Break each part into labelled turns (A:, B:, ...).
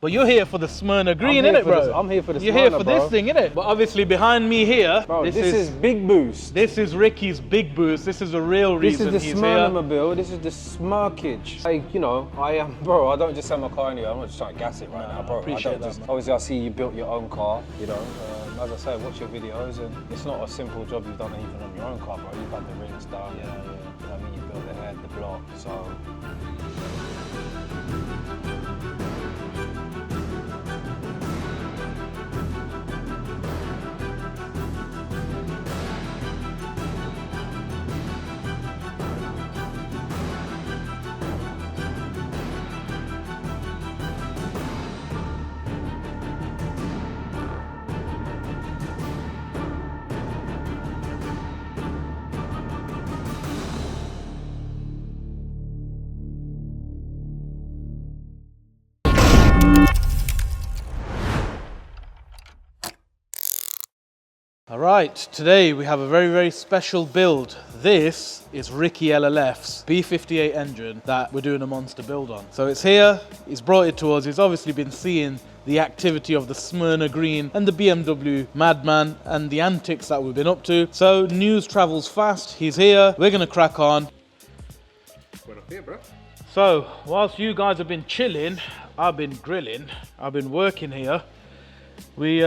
A: But you're here for the Smyrna Green, innit, bro?
B: I'm here for the
A: You're
B: Smyrna,
A: here for
B: bro.
A: this thing, innit? But obviously behind me here,
B: bro, this is Big Boost.
A: This is Ricky's Big Boost. This is the real reason he's here.
B: This is the Smyrna-mobile. This is the Smirkage. Like, you know, bro, I don't just sell my car anyway. I'm not just trying to gas it right now, bro.
A: Appreciate that, man.
B: Obviously, I see you built your own car, you know. As I say, watch your videos, and it's not a simple job you've done even on your own car, bro. You've had the rims done, you know what I mean? You built the head, the block, so.
A: All right, today we have a very, very special build. This is Ricky LLF's B58 engine that we're doing a monster build on. So it's here, he's brought it to us, he's obviously been seeing the activity of the Smyrna Green and the BMW Madman and the antics that we've been up to. So news travels fast, he's here, we're gonna crack on.
B: Buenos dias, bro.
A: So, whilst you guys have been chilling, I've been grilling, I've been working here. We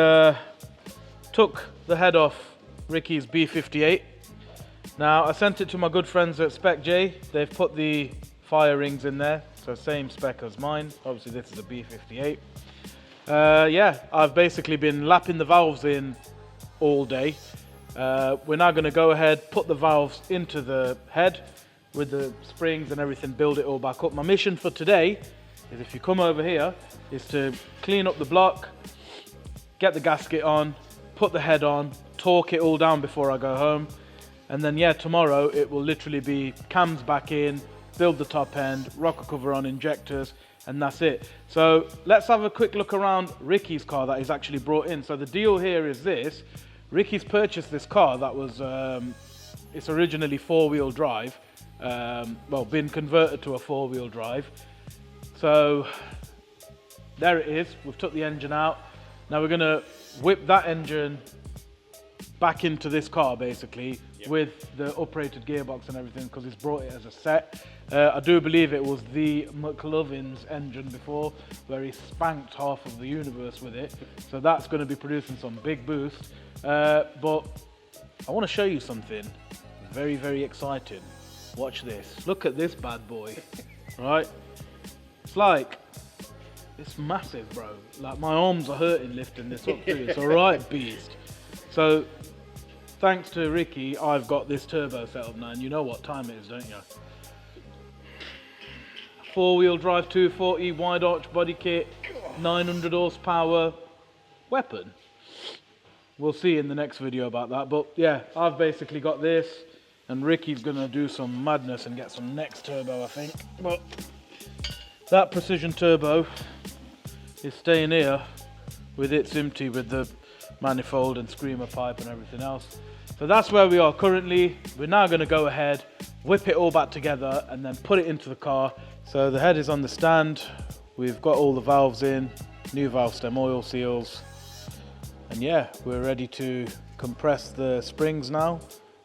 A: took the head off Ricky's B58. Now, I sent it to my good friends at Spec J. They've put the fire rings in there, so same spec as mine. Obviously, this is a B58. Yeah, I've basically been lapping the valves in all day. We're now gonna go ahead, put the valves into the head with the springs and everything, build it all back up. My mission for today is, if you come over here, is to clean up the block, get the gasket on, put the head on, torque it all down before I go home. And then, yeah, tomorrow it will literally be cams back in, build the top end, rocker cover on, injectors, and that's it. So let's have a quick look around Ricky's car that he's actually brought in. So the deal here is this. Ricky's purchased this car that was, it's originally four-wheel drive. Well, been converted to a four-wheel drive. So there it is. We've took the engine out. Now we're gonna whip that engine back into this car, basically, with the uprated gearbox and everything, because he's brought it as a set. I do believe it was the McLovin's engine before, where he spanked half of the universe with it. So that's going to be producing some big boost. But I want to show you something very, very exciting. Watch this. Look at this bad boy, right? It's like, it's massive, bro. Like, my arms are hurting lifting this up too. It's a right beast. So, thanks to Ricky, I've got this turbo set up now, and you know what time it is, don't you? Four-wheel drive, 240, wide arch body kit, 900 horsepower weapon. We'll see in the next video about that. But yeah, I've basically got this, and Ricky's gonna do some madness and get some next turbo, I think. But that precision turbo is staying here with its empty, with the manifold and screamer pipe and everything else. So that's where we are currently. We're now going to go ahead, whip it all back together, and then put it into the car. So the head is on the stand. We've got all the valves in, new valve stem oil seals, and yeah, we're ready to compress the springs now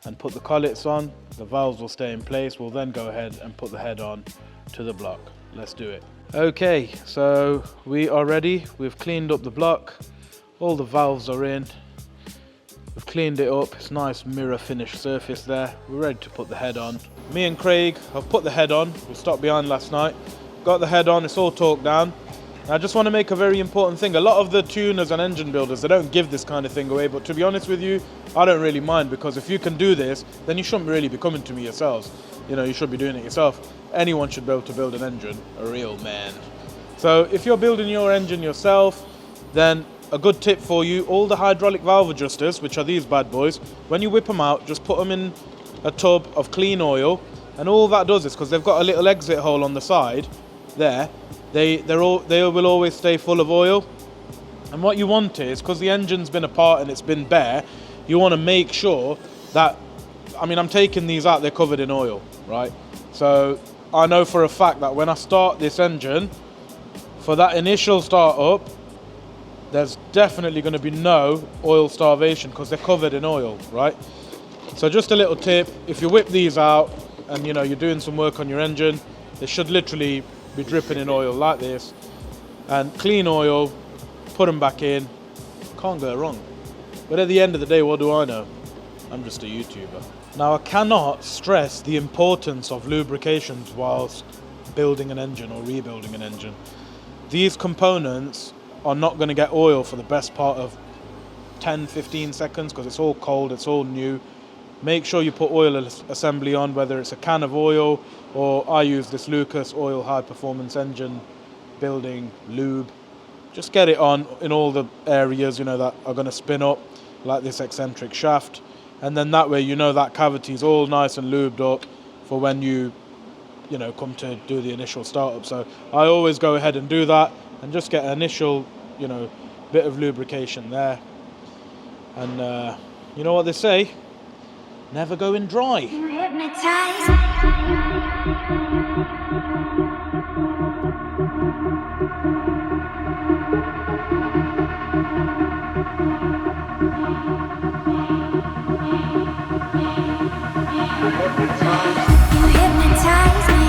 A: and put the collets on. The valves will stay in place. We'll then go ahead and put the head on to the block. Let's do it. Okay, so we are ready. We've cleaned up the block. All the valves are in. We've cleaned it up. It's nice mirror finish surface there. We're ready to put the head on. Me and Craig have put the head on. We stopped behind last night. Got the head on. It's all torqued down. I just want to make a very important thing. A lot of the tuners and engine builders, they don't give this kind of thing away. But to be honest with you, I don't really mind, because if you can do this, then you shouldn't really be coming to me yourselves. You know, you should be doing it yourself. Anyone should be able to build an engine, a real man. So if you're building your engine yourself, then a good tip for you, all the hydraulic valve adjusters, which are these bad boys, when you whip them out, just put them in a tub of clean oil, and all that does is, because they've got a little exit hole on the side there, they will always stay full of oil. And what you want is, because the engine's been apart and it's been bare, you want to make sure that, I mean, I'm taking these out, they're covered in oil, right? So I know for a fact that when I start this engine, for that initial startup, there's definitely going to be no oil starvation because they're covered in oil, right? So just a little tip, if you whip these out and you know you're doing some work on your engine, they should literally be dripping in oil like this, and clean oil, put them back in, can't go wrong. But at the end of the day, what do I know? I'm just a YouTuber. Now I cannot stress the importance of lubrications whilst building an engine or rebuilding an engine. These components are not going to get oil for the best part of 10-15 seconds because it's all cold, it's all new. Make sure you put oil assembly on, whether it's a can of oil or I use this Lucas oil high performance engine building lube. Just get it on in all the areas, you know, that are going to spin up, like this eccentric shaft, and then that way you know that cavity is all nice and lubed up for when you know, come to do the initial startup. So I always go ahead and do that and just get an initial, you know, bit of lubrication there. And you know what they say, never go in dry.
C: You hypnotize me. You hypnotize me. You hypnotize me.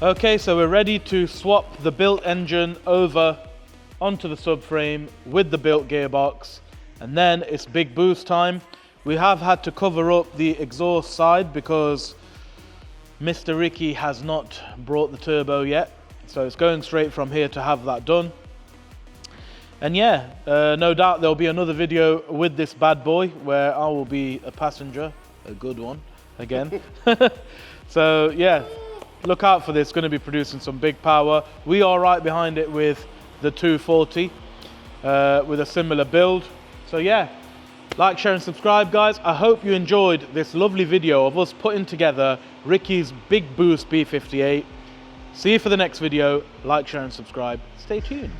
A: Okay, so we're ready to swap the built engine over onto the subframe with the built gearbox, and then it's big boost time. We have had to cover up the exhaust side because Mr. Ricky has not brought the turbo yet, so it's going straight from here to have that done. And yeah, no doubt there'll be another video with this bad boy where I will be a passenger, a good one again. So yeah, look out for this, it's going to be producing some big power. We are right behind it with the 240 with a similar build. So yeah, like, share and subscribe, guys. I hope you enjoyed this lovely video of us putting together Ricky's Big Boost B58. See you for the next video. Like, share and subscribe. Stay tuned.